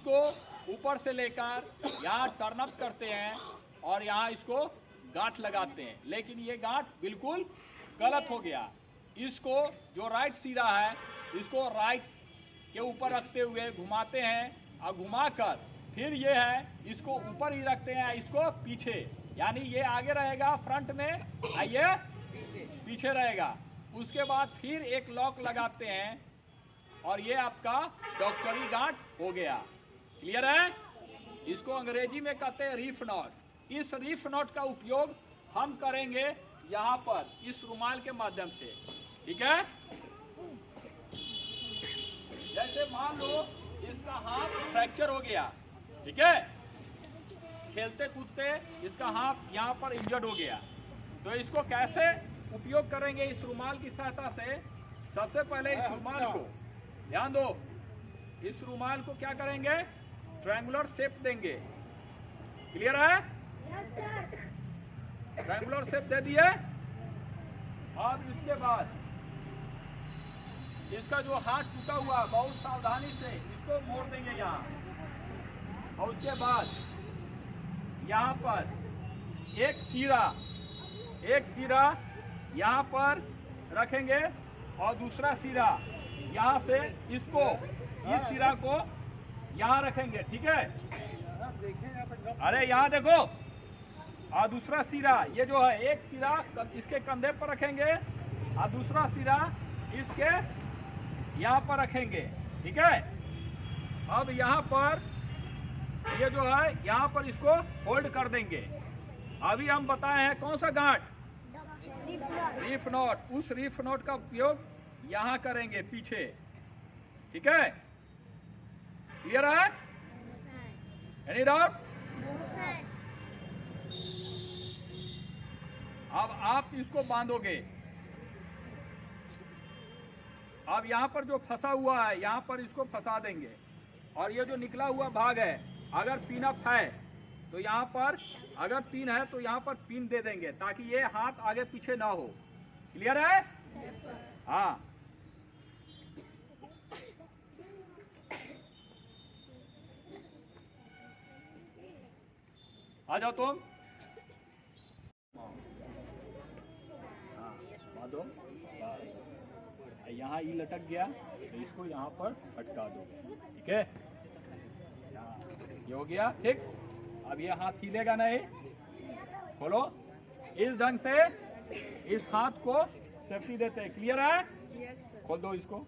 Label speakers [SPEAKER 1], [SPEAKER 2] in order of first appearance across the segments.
[SPEAKER 1] इसको ऊपर से लेकर यहाँ टर्न अप करते हैं और यहाँ इसको गांठ लगाते हैं, लेकिन ये गांठ बिल्कुल गलत हो गया। इसको जो राइट सिरा है इसको राइट के ऊपर रखते हुए घुमाते हैं और घुमाकर फिर ये है इसको ऊपर ही रखते हैं, इसको पीछे, यानी ये आगे रहेगा फ्रंट में और ये पीछे रहेगा। उसके बाद फिर एक लॉक लगाते हैं और ये आपका डॉक्टरी गांठ हो गया। क्लियर है? इसको अंग्रेजी में कहते हैं रीफ नॉट। इस रीफ नॉट का उपयोग हम करेंगे यहाँ पर इस रुमाल के माध्यम से। ठीक है? जैसे मान लो इसका हाथ फ्रैक्चर हो गया, ठीक है, खेलते कूदते इसका हाथ यहाँ पर इंजर्ड हो गया, तो इसको कैसे उपयोग करेंगे इस रुमाल की सहायता से? सबसे पहले इस रुमाल को ध्यान दो, इस रुमाल को क्या करेंगे? ट्रायंगुलर शेप देंगे। क्लियर है? ट्रायंगुलर शेप दे दिए। अब इसके बाद इसका जो हाथ टूटा हुआ बहुत सावधानी से इसको मोड़ देंगे यहाँ, और उसके बाद यहाँ पर एक सिरा यहाँ पर रखेंगे और दूसरा सिरा यहाँ से इसको इस सिरा को यहाँ रखेंगे। ठीक है? अरे यहाँ देखो, और दूसरा सिरा ये जो है, एक सिरा इसके कंधे पर रखेंगे और दूसरा सिरा इसके यहाँ पर रखेंगे। ठीक है? अब यहाँ पर ये जो है यहाँ पर इसको होल्ड कर देंगे। अभी हम बताए हैं कौन सा गांठ? Reef not. उस रीफ नॉट का उपयोग यहाँ करेंगे पीछे। ठीक है? क्लियर है? Any doubt? अब आप इसको बांधोगे। अब यहाँ पर जो फंसा हुआ है यहाँ पर इसको फंसा देंगे, और ये जो निकला हुआ भाग है अगर पिन अप है तो यहाँ पर, अगर पिन है तो यहाँ पर पिन दे देंगे ताकि ये हाथ आगे पीछे ना हो। क्लियर है? हाँ। आ जाओ तुम। बांधो। यहाँ ये लटक गया तो इसको यहाँ पर अटका दो। ठीक है? ये हो गया ठीक। अब ये हाथ हिलेगा नहीं। खोलो। इस ढंग से इस हाथ को सेफ्टी देते हैं। क्लियर है? खोल दो इसको।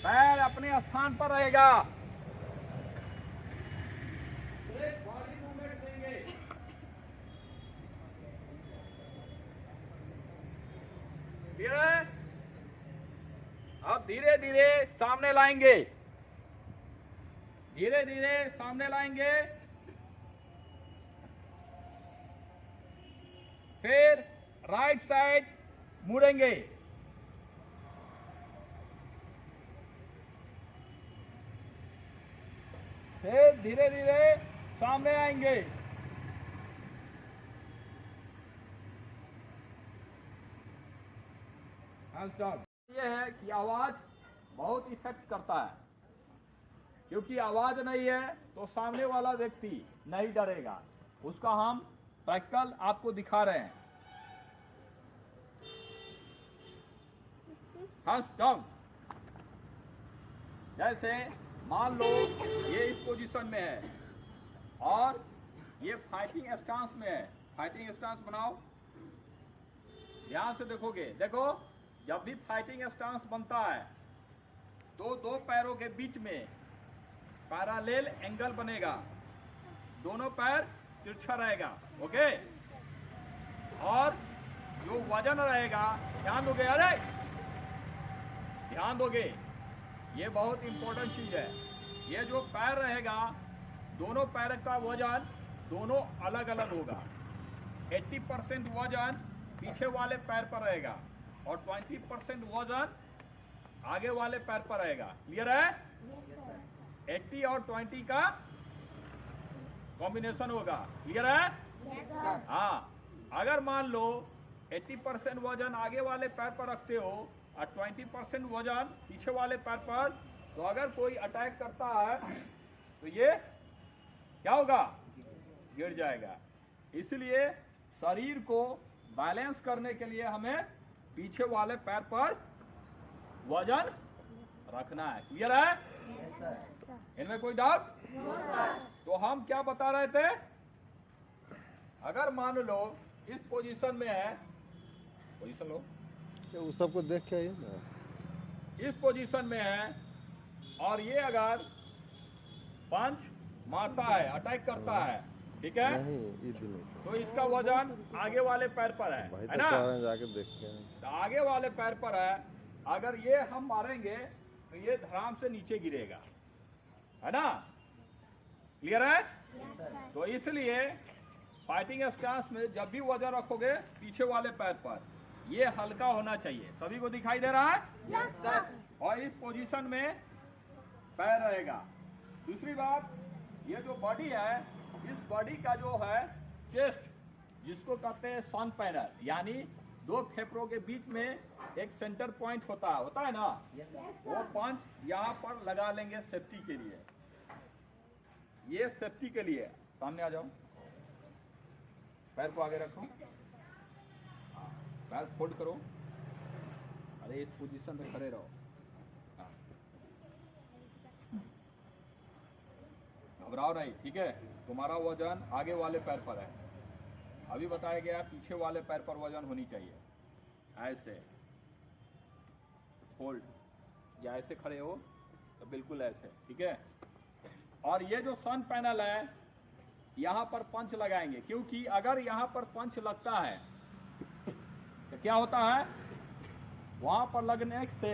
[SPEAKER 1] पैर अपने स्थान पर रहेगा। बॉडी मूवमेंट देंगे। क्लियर है? अब धीरे धीरे सामने लाएंगे, धीरे धीरे सामने लाएंगे, फिर राइट साइड मुड़ेंगे, फिर धीरे धीरे सामने आएंगे। ये है कि आवाज बहुत इफेक्ट करता है, क्योंकि आवाज नहीं है तो सामने वाला व्यक्ति नहीं डरेगा। उसका हम प्रैक्टिकल आपको दिखा रहे हैं। डाउन। जैसे मान लो ये इस पोजीशन में है और ये फाइटिंग स्टांस में है। फाइटिंग स्टांस बनाओ, ध्यान से देखोगे। देखो, जब भी फाइटिंग स्टांस बनता है तो दो पैरों के बीच में पैरेलल एंगल बनेगा, दोनों पैर तिरछा रहेगा। ओके? और जो वजन रहेगा, ध्यान दोगे, अरे ध्यान दोगे, ये बहुत इंपॉर्टेंट चीज है। ये जो पैर रहेगा, दोनों पैर का वजन दोनों अलग अलग होगा। 80% वजन पीछे वाले पैर पर रहेगा और 20% वजन आगे वाले पैर पर रहेगा। क्लियर है? 80 और 20 का कॉम्बिनेशन होगा। क्लियर है? हाँ। अगर मान लो 80% वजन आगे वाले पैर पर रखते हो और 20% वजन पीछे वाले पैर पर, तो अगर कोई अटैक करता है तो ये क्या होगा, गिर जाएगा। इसलिए शरीर को बैलेंस करने के लिए हमें पीछे वाले पैर पर वजन रखना है। क्लियर है? इनमें कोई डाउट? तो हम क्या बता रहे थे, अगर मान लो इस पोजीशन में है, पोजीशन लो,
[SPEAKER 2] वो सबको देख के आइए ना,
[SPEAKER 1] इस पोजीशन में है और ये अगर पंच मारता है, अटैक करता है, ठीक है,
[SPEAKER 2] नहीं
[SPEAKER 1] तो इसका वजन आगे वाले पैर पर
[SPEAKER 2] भाई
[SPEAKER 1] है
[SPEAKER 2] तो
[SPEAKER 1] ना,
[SPEAKER 2] कह रहे हैं जाके देख के आएं।
[SPEAKER 1] तो आगे वाले पैर पर है। अगर ये हम मारेंगे तो ये धड़ाम से नीचे गिरेगा, है ना? क्लियर है? तो इसलिए फाइटिंग स्टांस में जब भी वजन रखोगे पीछे वाले पैर पर, ये हल्का होना चाहिए। सभी को दिखाई दे रहा है?
[SPEAKER 3] Yes sir.
[SPEAKER 1] और इस पोजीशन में पैर रहेगा। दूसरी बात, ये जो बॉडी है, इस बॉडी का जो है चेस्ट, जिसको कहते हैं सन पैनल, यानी दो फेफड़ों के बीच में एक सेंटर पॉइंट होता है ना, वो पंच यहाँ पर लगा लेंगे सेफ्टी के लिए। ये सेफ्टी के लिए। सामने आ जाओ, पैर को आगे रखो, पैर फोल्ड करो, अरे इस पोजीशन में खड़े रहो। हाँ। घबराओ नहीं, ठीक है? तुम्हारा वजन आगे वाले पैर पर है। अभी बताया गया पीछे वाले पैर पर वजन होनी चाहिए। ऐसे फोल्ड, या ऐसे खड़े हो तो बिल्कुल ऐसे, ठीक है? और ये जो सन पैनल है, यहाँ पर पंच लगाएंगे, क्योंकि अगर यहाँ पर पंच लगता है तो क्या होता है, वहाँ पर लगने से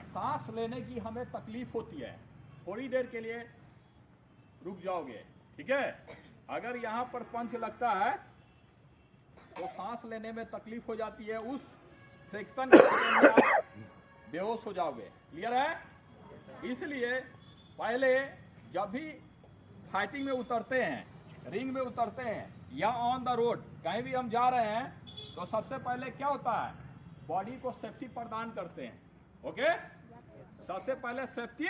[SPEAKER 1] सांस लेने की हमें तकलीफ होती है। थोड़ी देर के लिए रुक जाओगे, ठीक है? अगर यहाँ पर पंच लगता है तो सांस लेने में तकलीफ हो जाती है, उस फ्रिक्शन के वजह से आप बेहोश हो जाओगे। क्लियर है? इसलिए पहले जब भी फाइटिंग में उतरते हैं, रिंग में उतरते हैं या ऑन द रोड कहीं भी हम जा रहे हैं, तो सबसे पहले क्या होता है, बॉडी को सेफ्टी प्रदान करते हैं। ओके? सबसे पहले सेफ्टी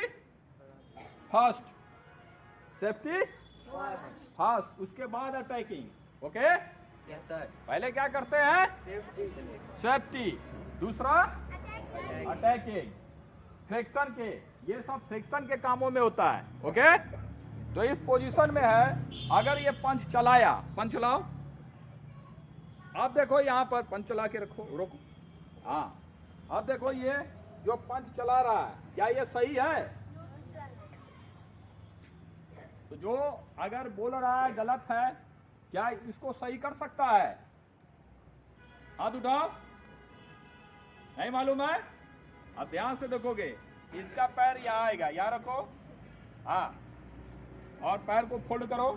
[SPEAKER 1] फर्स्ट, सेफ्टी फर्स्ट, उसके बाद अटैकिंग। ओके?
[SPEAKER 3] Yes sir.
[SPEAKER 1] पहले क्या करते हैं, सेफ्टी, दूसरा अटैकिंग, फ्रिक्शन के, ये सब फ्रिक्शन के कामों में होता है। ओके? तो इस पोजीशन में है, अगर ये पंच चलाया, पंच चलाओ, आप देखो यहाँ पर पंच चला के रखो, रोको, हाँ, अब देखो ये जो पंच चला रहा है, क्या ये सही है? तो जो अगर बोल रहा है गलत है, क्या इसको सही कर सकता है? हाथ उठाओ, नहीं मालूम है? अब ध्यान से देखोगे, इसका पैर यहाँ आएगा, यहाँ रखो, हाँ, और पैर को फोल्ड करो,